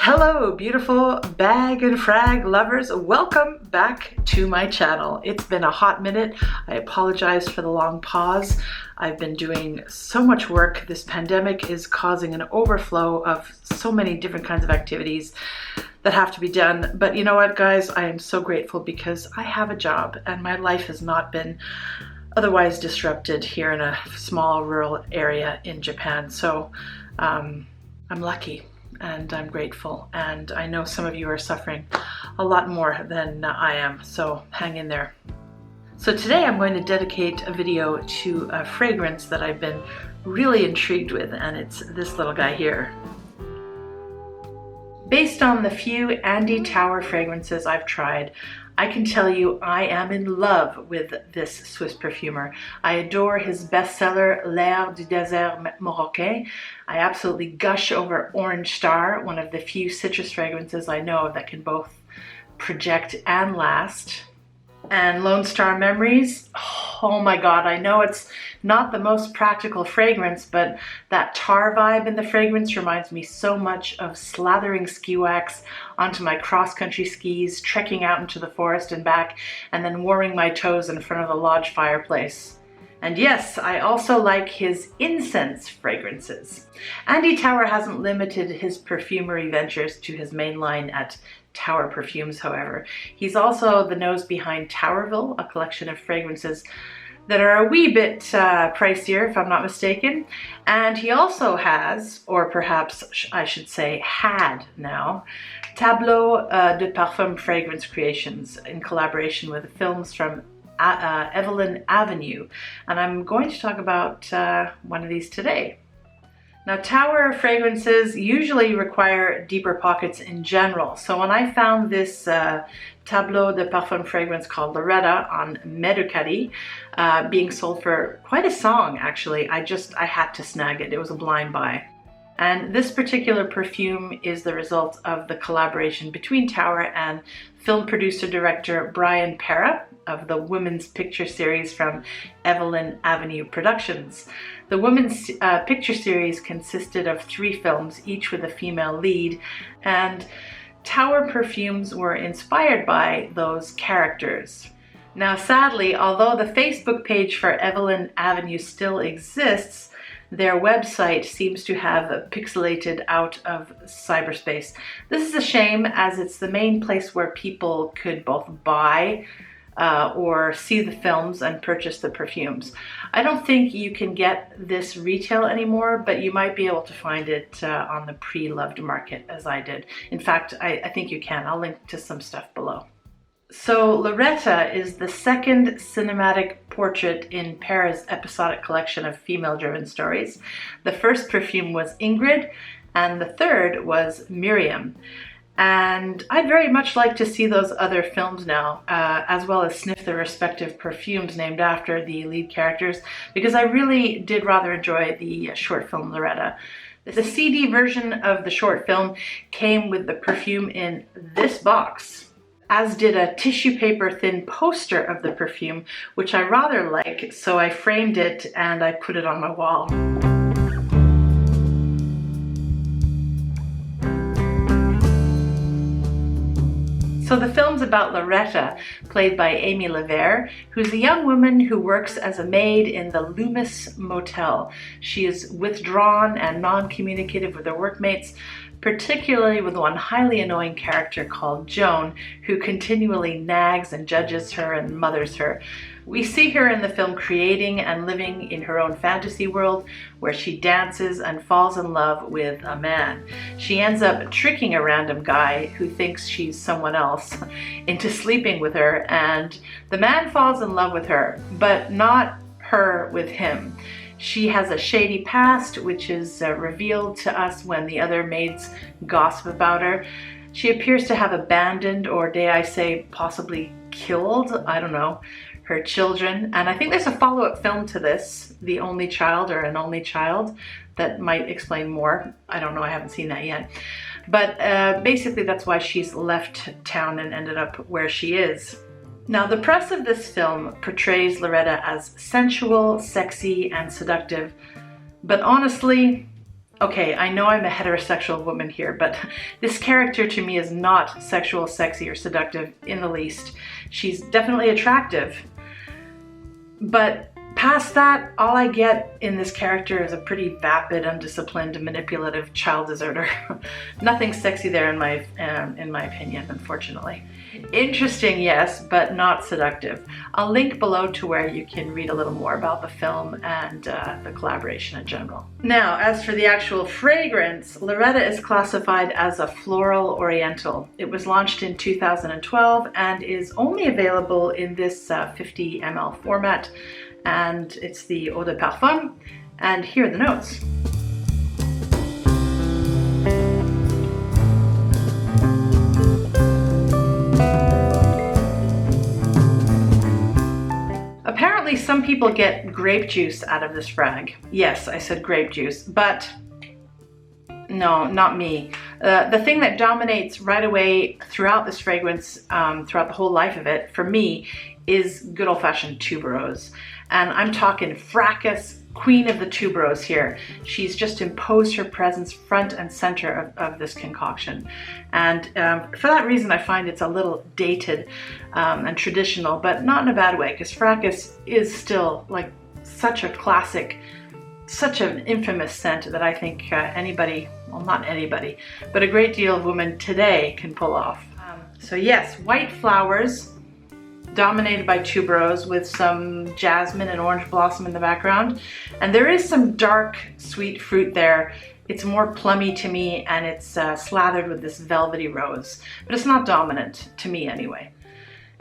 Hello, beautiful bag and frag lovers. Welcome back to my channel. It's been a hot minute. I apologize for the long pause. I've been doing so much work. This pandemic is causing an overflow of so many different kinds of activities that have to be done. But you know what, guys? I am so grateful because I have a job and my life has not been otherwise disrupted here in a small rural area in Japan. So I'm lucky. And I'm grateful, and I know some of you are suffering a lot more than I am, so hang in there. So today I'm going to dedicate a video to a fragrance that I've been really intrigued with, and it's this little guy here. Based on the few Andy Tower fragrances I've tried, I can tell you I am in love with this Swiss perfumer. I adore his bestseller, L'air du désert marocain. I absolutely gush over Orange Star, one of the few citrus fragrances I know that can both project and last. And Lone Star Memories, oh my God, I know it's not the most practical fragrance, but that tar vibe in the fragrance reminds me so much of slathering ski wax onto my cross-country skis, trekking out into the forest and back, and then warming my toes in front of the lodge fireplace. And yes, I also like his incense fragrances. Andy Tower hasn't limited his perfumery ventures to his main line at Tower Perfumes, however. He's also the nose behind Towerville, a collection of fragrances that are a wee bit pricier, if I'm not mistaken. And he also has, or perhaps I should say had now, Tableau de Parfum Fragrance Creations in collaboration with films from Evelyn Avenue. And I'm going to talk about one of these today. Now, Tower fragrances usually require deeper pockets in general. So when I found this Tableau de Parfum fragrance called Loretta on Medukari being sold for quite a song, actually, I had to snag it. It was a blind buy. And this particular perfume is the result of the collaboration between Tower and film producer-director Brian Pera of the Women's Picture series from Evelyn Avenue Productions. The Women's Picture series consisted of 3 films, each with a female lead, and Tower perfumes were inspired by those characters. Now, sadly, although the Facebook page for Evelyn Avenue still exists, their website seems to have pixelated out of cyberspace. This is a shame, as it's the main place where people could both buy or see the films and purchase the perfumes. I don't think you can get this retail anymore, but you might be able to find it on the pre-loved market, as I did. In fact, I think you can. I'll link to some stuff below. So Loretta is the second cinematic portrait in Pera's episodic collection of female-driven stories. The first perfume was Ingrid, and the third was Miriam. And I'd very much like to see those other films now, as well as sniff the respective perfumes named after the lead characters, because I really did rather enjoy the short film Loretta. The CD version of the short film came with the perfume in this box, as did a tissue paper thin poster of the perfume, which I rather like, so I framed it and I put it on my wall. So the film's about Loretta, played by Amy Levere, who's a young woman who works as a maid in the Loomis Motel. She is withdrawn and non-communicative with her workmates, particularly with one highly annoying character called Joan, who continually nags and judges her and mothers her. We see her in the film creating and living in her own fantasy world, where she dances and falls in love with a man. She ends up tricking a random guy who thinks she's someone else into sleeping with her, and the man falls in love with her, but not her with him. She has a shady past, which is revealed to us when the other maids gossip about her. She appears to have abandoned, or dare I say possibly killed, I don't know, her children. And I think there's a follow-up film to this, The Only Child or An Only Child, that might explain more. I don't know, I haven't seen that yet. But basically that's why she's left town and ended up where she is. Now, the press of this film portrays Loretta as sensual, sexy, and seductive, but honestly, Okay, I know I'm a heterosexual woman here, but this character to me is not sexual, sexy, or seductive in the least. She's definitely attractive, but past that, all I get in this character is a pretty vapid, undisciplined, manipulative child deserter. Nothing sexy there in my opinion, unfortunately. Interesting, yes, but not seductive. I'll link below to where you can read a little more about the film and the collaboration in general. Now, as for the actual fragrance, Loretta is classified as a floral oriental. It was launched in 2012 and is only available in this 50 ml format, and it's the eau de parfum, and here are the notes. Apparently some people get grape juice out of this frag. Yes, I said grape juice, but no, not me. The thing that dominates right away throughout this fragrance, throughout the whole life of it, for me, is good old-fashioned tuberose. And I'm talking fracas, queen of the tuberose here. She's just imposed her presence front and center of this concoction. And for that reason, I find it's a little dated and traditional, but not in a bad way, because fracas is still like such a classic, such an infamous scent that I think anybody, well, not anybody, but a great deal of women today can pull off. So yes, white flowers, dominated by tuberose with some jasmine and orange blossom in the background. And there is some dark, sweet fruit there. It's more plummy to me, and it's slathered with this velvety rose, but it's not dominant, to me anyway.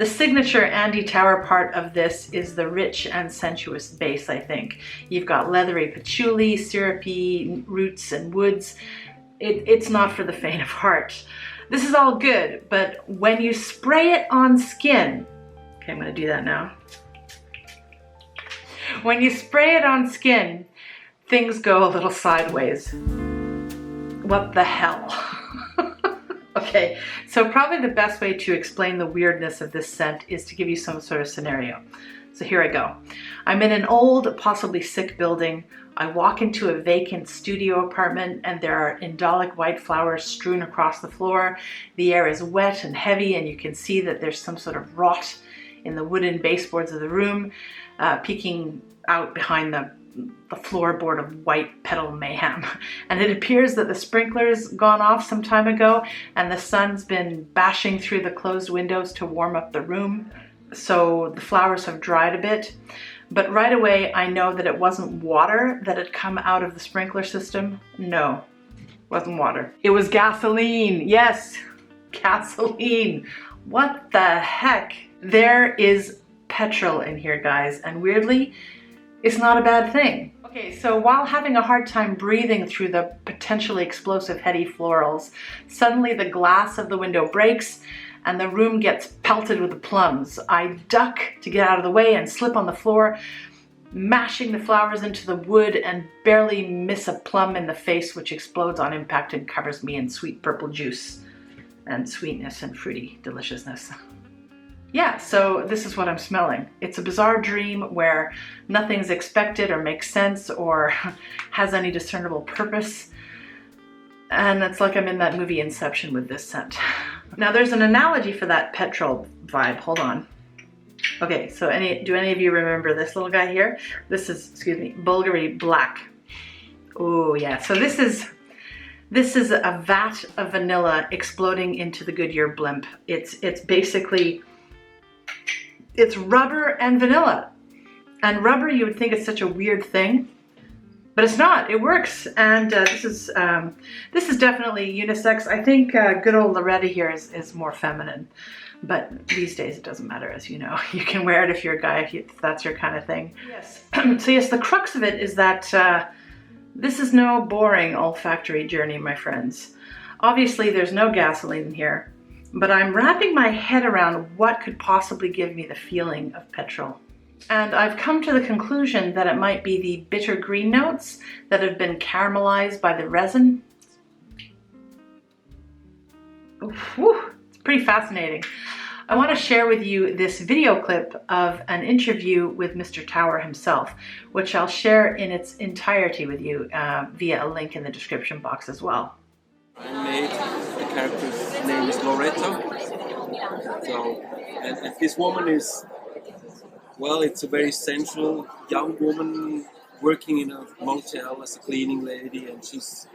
The signature Andy Tower part of this is the rich and sensuous base, I think. You've got leathery patchouli, syrupy roots and woods. It's not for the faint of heart. This is all good, but when you spray it on skin, okay, I'm gonna do that now. When you spray it on skin, things go a little sideways. What the hell? Okay, so probably the best way to explain the weirdness of this scent is to give you some sort of scenario. So here I go. I'm in an old, possibly sick building. I walk into a vacant studio apartment and there are indolic white flowers strewn across the floor. The air is wet and heavy, and you can see that there's some sort of rot in the wooden baseboards of the room, peeking out behind the floorboard of white petal mayhem. And it appears that the sprinkler's gone off some time ago and the sun's been bashing through the closed windows to warm up the room. So the flowers have dried a bit. But right away, I know that it wasn't water that had come out of the sprinkler system. No, it wasn't water. It was gasoline. Yes, gasoline. What the heck? There is petrol in here, guys, and weirdly, it's not a bad thing. Okay, so while having a hard time breathing through the potentially explosive heady florals, suddenly the glass of the window breaks and the room gets pelted with the plums. I duck to get out of the way and slip on the floor, mashing the flowers into the wood, and barely miss a plum in the face, which explodes on impact and covers me in sweet purple juice and sweetness and fruity deliciousness. Yeah, so this is what I'm smelling. It's a bizarre dream where nothing's expected or makes sense or has any discernible purpose. And it's like I'm in that movie Inception with this scent. Now there's an analogy for that petrol vibe. Hold on. Okay, so do any of you remember this little guy here? This is, Bulgari Black. Oh yeah, so this is a vat of vanilla exploding into the Goodyear blimp. It's basically, it's rubber and vanilla. And rubber, you would think it's such a weird thing, but it's not. It works. And this is definitely unisex. I think good old Loretta here is more feminine, but these days it doesn't matter, as you know. You can wear it if you're a guy, if that's your kind of thing. Yes. So yes, the crux of it is that this is no boring olfactory journey, my friends. Obviously, there's no gasoline in here, but I'm wrapping my head around what could possibly give me the feeling of petrol. And I've come to the conclusion that it might be the bitter green notes that have been caramelized by the resin. Whew, it's pretty fascinating. I want to share with you this video clip of an interview with Mr. Tower himself, which I'll share in its entirety with you via a link in the description box as well. I made the character's name is Loretta. So, and this woman is, well, it's a very sensual young woman working in a motel as a cleaning lady, and she's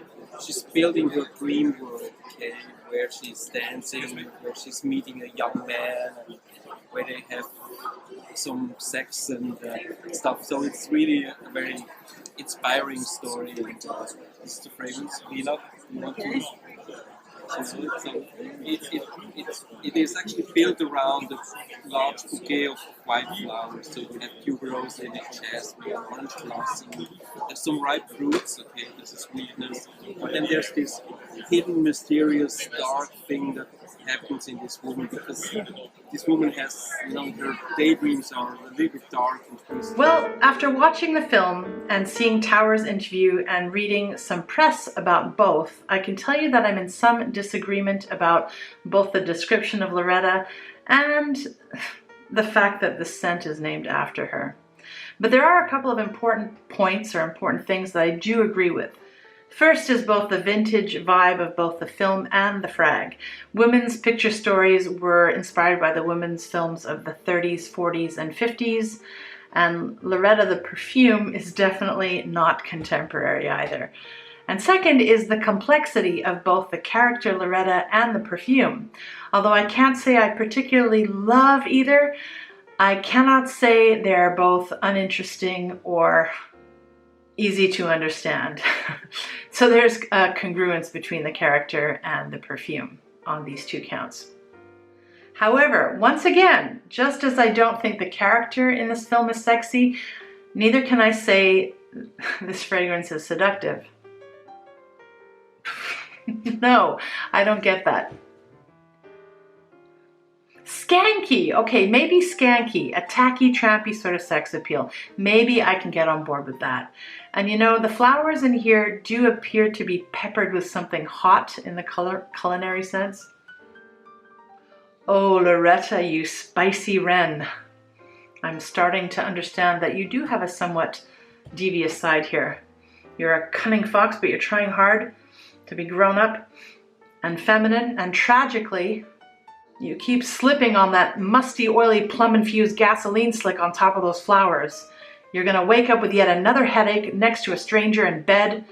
building her dream world, okay, where she's dancing, where she's meeting a young man, and where they have some sex and stuff. So it's really a very inspiring story. And this is the fragrance Vila. You want to? So it is actually built around a large bouquet of white flowers. So you have tuberose in it, jasmine, orange blossom. There's some ripe fruits. Okay, there's a sweetness, but then there's this hidden, mysterious, dark thing that happens in this woman, because this woman has, her daydreams are a little bit dark and twisted. Well, after watching the film and seeing Tower's interview and reading some press about both, I can tell you that I'm in some disagreement about both the description of Loretta and the fact that the scent is named after her. But there are a couple of important points or important things that I do agree with. First is both the vintage vibe of both the film and the frag. Women's picture stories were inspired by the women's films of the 30s, 40s, and 50s, and Loretta the perfume is definitely not contemporary either. And second is the complexity of both the character Loretta and the perfume. Although I can't say I particularly love either, I cannot say they're both uninteresting or easy to understand. So there's a congruence between the character and the perfume on these two counts. However, once again, just as I don't think the character in this film is sexy, neither can I say this fragrance is seductive. No, I don't get that. Skanky, okay, maybe skanky, a tacky, trampy sort of sex appeal. Maybe I can get on board with that. And the flowers in here do appear to be peppered with something hot in the culinary sense. Oh, Loretta, you spicy wren. I'm starting to understand that you do have a somewhat devious side here. You're a cunning fox, but you're trying hard to be grown up and feminine, and tragically, you keep slipping on that musty, oily, plum-infused gasoline slick on top of those flowers. You're gonna wake up with yet another headache next to a stranger in bed.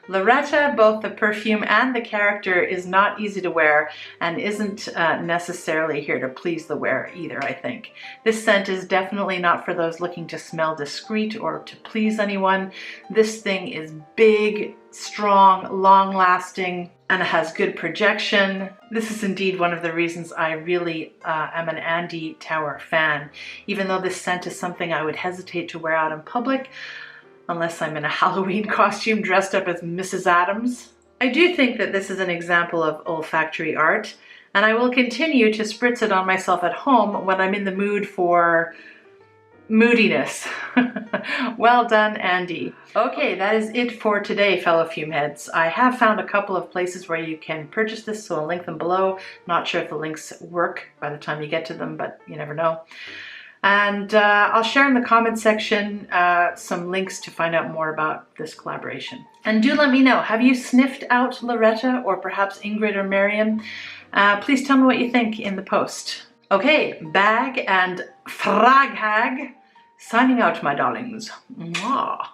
Loretta, both the perfume and the character, is not easy to wear and isn't necessarily here to please the wearer either, I think. This scent is definitely not for those looking to smell discreet or to please anyone. This thing is big, strong, long-lasting, and it has good projection. This is indeed one of the reasons I really am an Andy Tower fan, even though this scent is something I would hesitate to wear out in public, unless I'm in a Halloween costume dressed up as Mrs. Adams. I do think that this is an example of olfactory art, and I will continue to spritz it on myself at home when I'm in the mood for moodiness. Well done, Andy. Okay, that is it for today, fellow fume heads. I have found a couple of places where you can purchase this, so I'll link them below. Not sure if the links work by the time you get to them, but you never know. And I'll share in the comment section some links to find out more about this collaboration. And do let me know, have you sniffed out Loretta or perhaps Ingrid or Miriam? Please tell me what you think in the post. Okay, bag and frag hag, signing out, my darlings. Mwah.